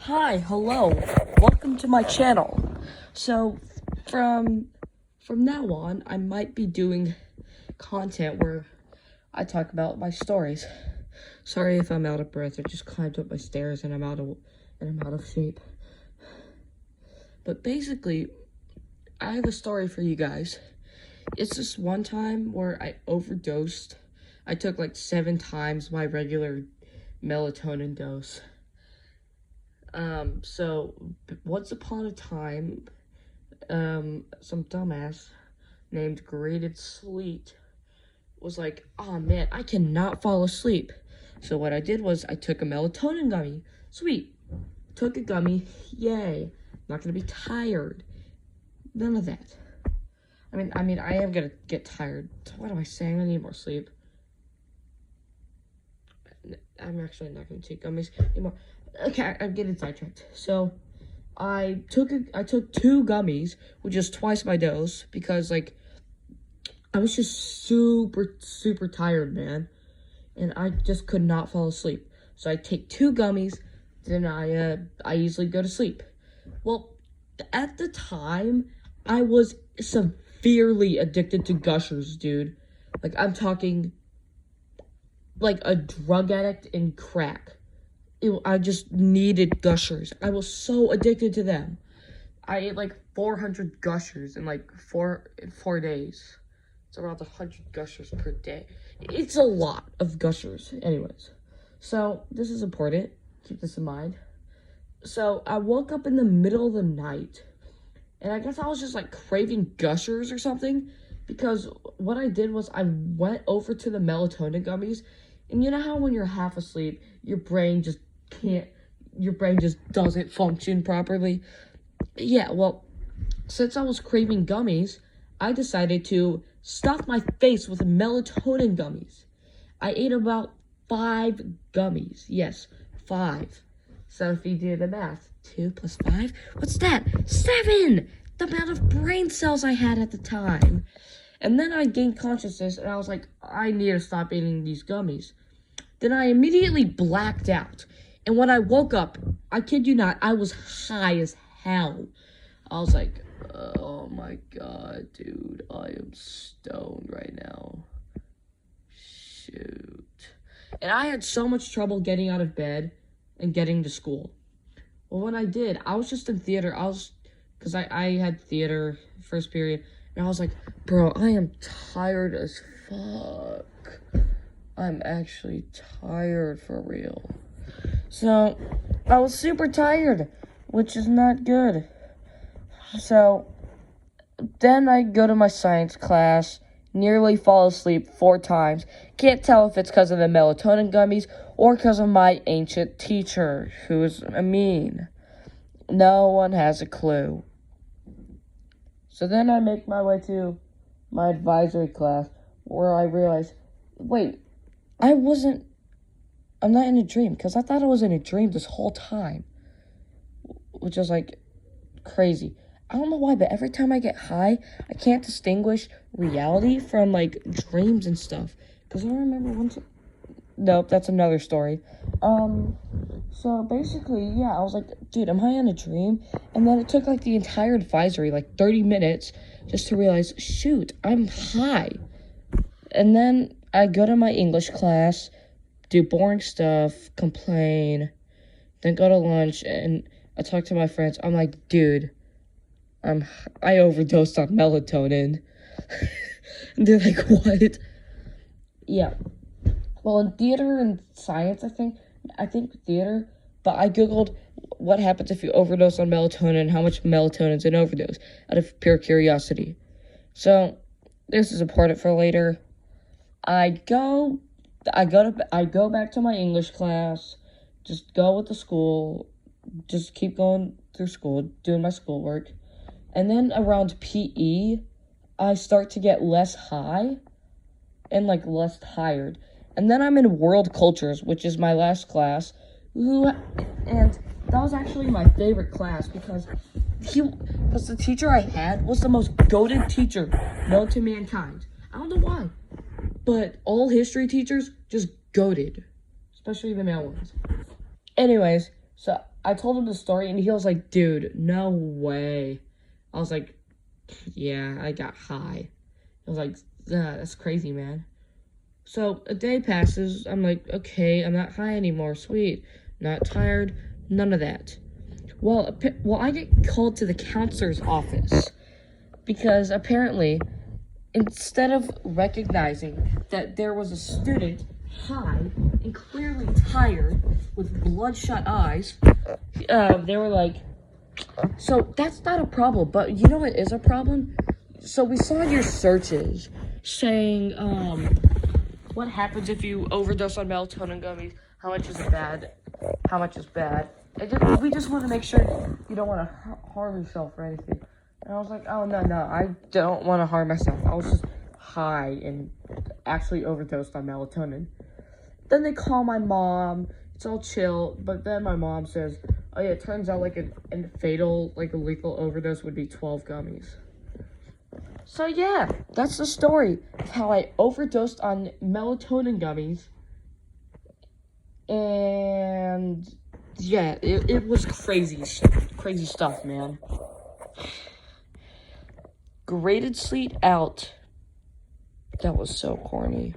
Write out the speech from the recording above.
Hi, hello, welcome to my channel. So, from now on, I might be doing content where I talk about my stories. Sorry if I'm out of breath. I just climbed up my stairs and I'm out of shape. But basically, I have a story for you guys. It's this one time where I overdosed. I took like 7 times my regular melatonin dose. So once upon a time, some dumbass named Graded Sleet was like, oh man, I cannot fall asleep. So what I did was I took a melatonin gummy. Sweet. Took a gummy. Yay. Not gonna be tired. None of that. I mean, I am gonna get tired. What am I saying? I need more sleep. I'm actually not gonna take gummies anymore. Okay, I'm getting sidetracked. So, I took 2 gummies, which is twice my dose, because like I was just super tired, man, and I just could not fall asleep. So I take 2 gummies, then I easily go to sleep. Well, at the time, I was severely addicted to Gushers, dude. Like, I'm talking like a drug addict in crack. I just needed Gushers. I was so addicted to them. I ate like 400 Gushers in like four days. It's around 100 Gushers per day. It's a lot of Gushers. Anyways, so this is important. Keep this in mind. So I woke up in the middle of the night, and I guess I was just like craving Gushers or something, because what I did was I went over to the melatonin gummies, and you know how when you're half asleep, your brain just doesn't function properly? Yeah, well, since I was craving gummies, I decided to stuff my face with melatonin gummies. I ate about 5 gummies. Yes, 5. So if you do the math, 2 plus 5, what's that? 7! The amount of brain cells I had at the time. And then I gained consciousness, and I was like, I need to stop eating these gummies. Then I immediately blacked out. And when I woke up, I kid you not, I was high as hell. I was like, oh my god, dude, I am stoned right now. Shoot. And I had so much trouble getting out of bed and getting to school. Well, when I did, I was just in theater. Because I had theater first period. And I was like, bro, I am tired as fuck. I'm actually tired for real. So, I was super tired, which is not good. So, then I go to my science class, nearly fall asleep 4 times. Can't tell if it's because of the melatonin gummies or because of my ancient teacher, who is mean. No one has a clue. So then I make my way to my advisory class, where I realize, wait, I'm not in a dream, because I thought I was in a dream this whole time, which is like crazy. I don't know why, but every time I get high, I can't distinguish reality from like dreams and stuff. Because I remember once. Nope, that's another story. So basically, yeah, I was like, dude, am I in a dream? And then it took like the entire advisory, like 30 minutes, just to realize, shoot, I'm high. And then I go to my English class, do boring stuff, complain, then go to lunch, and I talk to my friends. I'm like, dude, I overdosed on melatonin. And they're like, what? Yeah. Well, in theater and science, I think theater, but I googled what happens if you overdose on melatonin and how much melatonin's an overdose, out of pure curiosity. So, this is important for later. I go back to my English class, just go with the school, just keep going through school, doing my schoolwork. And then around PE, I start to get less high and like less tired. And then I'm in world cultures, which is my last class, and that was actually my favorite class, because the teacher I had was the most goated teacher known to mankind. I don't know why, but all history teachers just goated, especially the male ones. Anyways, so I told him the story, and he was like, dude, no way. I was like, yeah, I got high. I was like, that's crazy, man. So a day passes. I'm like, okay, I'm not high anymore. Sweet. Not tired. None of that. Well, I get called to the counselor's office because apparently, instead of recognizing that there was a student high and clearly tired with bloodshot eyes, they were like, so that's not a problem, but you know what is a problem? So we saw your searches saying, what happens if you overdose on melatonin gummies? How much is bad? How much is bad? We just want to make sure you don't want to harm yourself or anything. And I was like, oh, no, I don't want to harm myself. I was just high and actually overdosed on melatonin. Then they call my mom. It's all chill. But then my mom says, oh, yeah, it turns out like a fatal, like a lethal overdose would be 12 gummies. So, yeah, that's the story of how I overdosed on melatonin gummies. And, yeah, it was crazy stuff, man. Graded sleep out. That was so corny.